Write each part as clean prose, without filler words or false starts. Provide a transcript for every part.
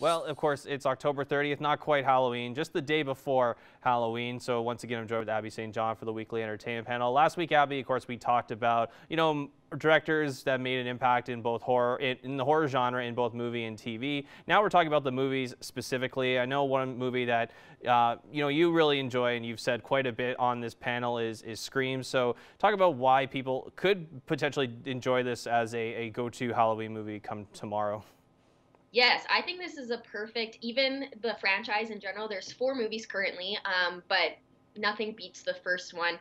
Well, of course, it's October 30th, not quite Halloween, just the day before Halloween. So once again, I'm joined with Abby St. John for the weekly entertainment panel. Last week, Abby, of course, we talked about, directors that made an impact in both in the horror genre in both movie and TV. Now we're talking about the movies specifically. I know one movie that, you really enjoy and you've said quite a bit on this panel is Scream. So talk about why people could potentially enjoy this as a go-to Halloween movie come tomorrow. Yes, I think this is a perfect, even the franchise in general. There's four movies currently, but nothing beats the first one.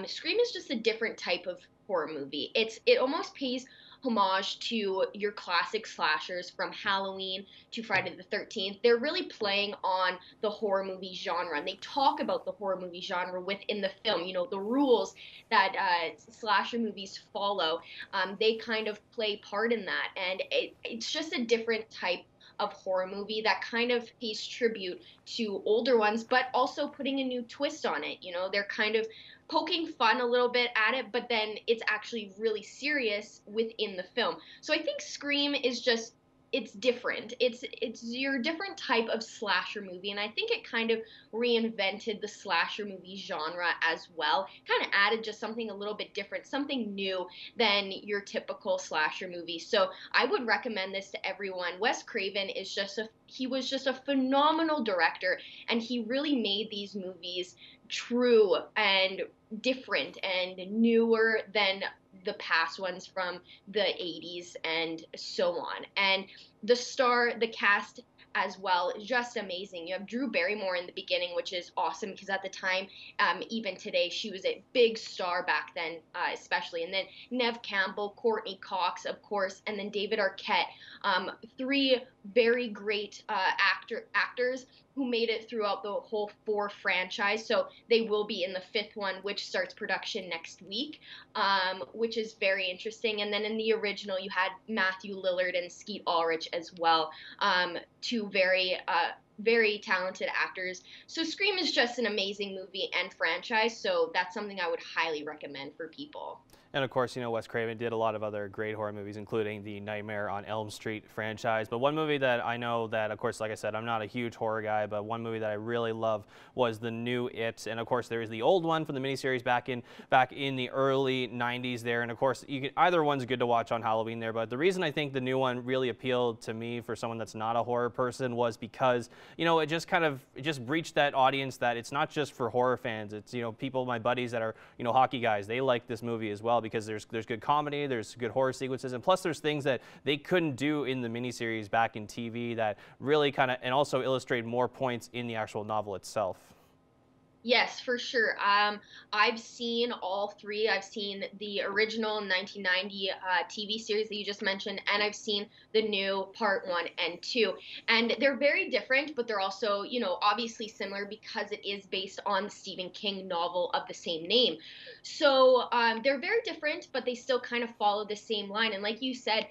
Scream is just a different type of horror movie. It almost pays homage to your classic slashers from Halloween to Friday the 13th. They're really playing on the horror movie genre, and they talk about the horror movie genre within the film. You know, the rules that slasher movies follow, they kind of play part in that, and it's just a different type of horror movie that kind of pays tribute to older ones, but also putting a new twist on it. You know, they're kind of poking fun a little bit at it, but then it's actually really serious within the film. So I think Scream is just, it's different. It's your different type of slasher movie, and I think it kind of reinvented the slasher movie genre as well. Kind of added just something a little bit different, something new than your typical slasher movie. So I would recommend this to everyone. Wes Craven is he was just a phenomenal director, and he really made these movies true and different and newer than the past ones from the 80s and so on. And the cast as well is just amazing. You have Drew Barrymore in the beginning, which is awesome because at the time, even today, she was a big star back then, especially. And then Nev Campbell, Courtney Cox, of course, and then David Arquette. Three very great actors who made it throughout the whole four franchise. So they will be in the fifth one, which starts production next week, which is very interesting. And then in the original, you had Matthew Lillard and Skeet Ulrich as well, two very talented actors. So Scream is just an amazing movie and franchise. So that's something I would highly recommend for people. And of course, Wes Craven did a lot of other great horror movies, including the Nightmare on Elm Street franchise. But one movie that I know that, of course, like I said, I'm not a huge horror guy, but one movie that I really love was the new It. And of course, there is the old one from the miniseries back in the early 90s there. And of course, either one's good to watch on Halloween there. But the reason I think the new one really appealed to me for someone that's not a horror person was because, it just reached that audience that it's not just for horror fans. It's, people, my buddies that are, hockey guys, they like this movie as well because there's good comedy, there's good horror sequences, and plus there's things that they couldn't do in the miniseries back in TV that really and also illustrate more points in the actual novel itself. Yes, for sure. I've seen all three. I've seen the original 1990 TV series that you just mentioned, and I've seen the new part one and two. And they're very different, but they're also, obviously similar because it is based on the Stephen King novel of the same name. So they're very different, but they still kind of follow the same line. And like you said,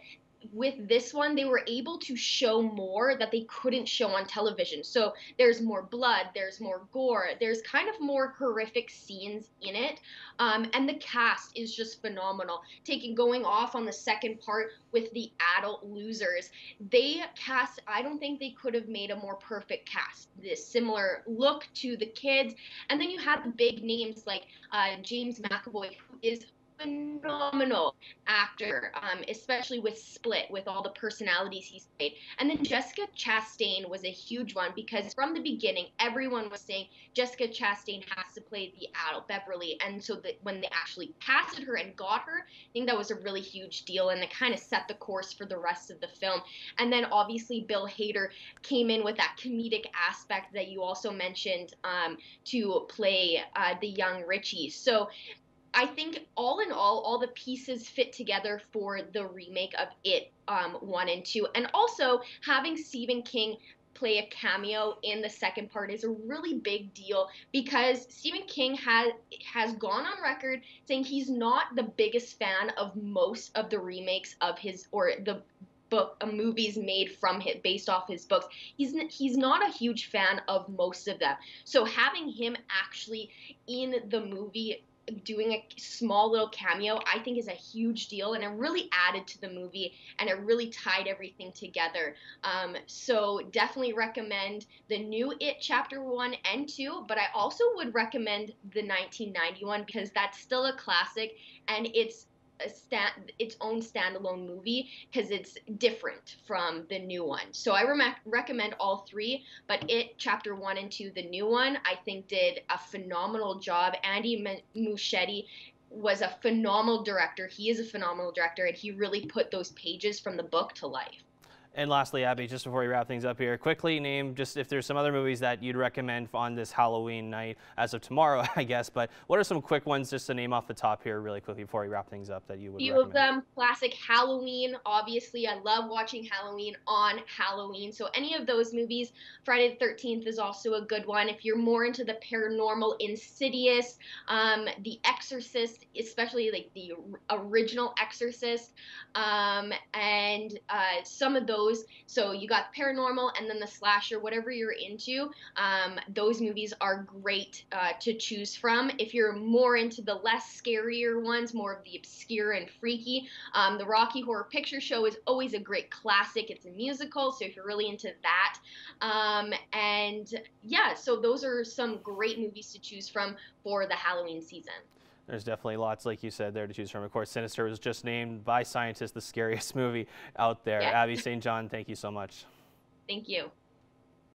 with this one, they were able to show more that they couldn't show on television. So there's more blood, there's more gore, there's kind of more horrific scenes in it. And the cast is just phenomenal. Going off on the second part with the adult losers, I don't think they could have made a more perfect cast. This similar look to the kids. And then you have the big names like James McAvoy, who is phenomenal actor, especially with Split, with all the personalities he's played. And then Jessica Chastain was a huge one because from the beginning, everyone was saying Jessica Chastain has to play the adult Beverly. And so that when they actually casted her and got her, I think that was a really huge deal, and it kind of set the course for the rest of the film. And then obviously Bill Hader came in with that comedic aspect that you also mentioned, to play the young Richie. So I think all in all the pieces fit together for the remake of It 1 and 2. And also having Stephen King play a cameo in the second part is a really big deal because Stephen King has gone on record saying he's not the biggest fan of most of the remakes of his, or the movies made from him based off his books. He's not a huge fan of most of them. So having him actually in the movie doing a small little cameo, I think is a huge deal, and it really added to the movie, and it really tied everything together. So definitely recommend the new It Chapter 1 and 2, but I also would recommend the 1991 because that's still a classic, and its own standalone movie because it's different from the new one. So I recommend all three, but It Chapter 1 and 2, the new one, I think did a phenomenal job. Andy Muschietti was a phenomenal director. He is a phenomenal director, and he really put those pages from the book to life. And lastly, Abby, just before we wrap things up here, quickly name just if there's some other movies that you'd recommend on this Halloween night as of tomorrow, I guess. But what are some quick ones just to name off the top here really quickly before we wrap things up that you would Few recommend? of them, classic Halloween. Obviously, I love watching Halloween on Halloween. So any of those movies, Friday the 13th is also a good one. If you're more into the paranormal, Insidious, The Exorcist, especially like the original Exorcist, and some of those. So you got paranormal and then the slasher, whatever you're into. Those movies are great to choose from. If you're more into the less scarier ones, more of the obscure and freaky, the Rocky Horror Picture Show is always a great classic. It's a musical, so if you're really into that. And yeah, so those are some great movies to choose from for the Halloween season. There's definitely lots, like you said, there to choose from. Of course, Sinister was just named by scientists the scariest movie out there. Yes, Abby St. John, thank you so much. thank you.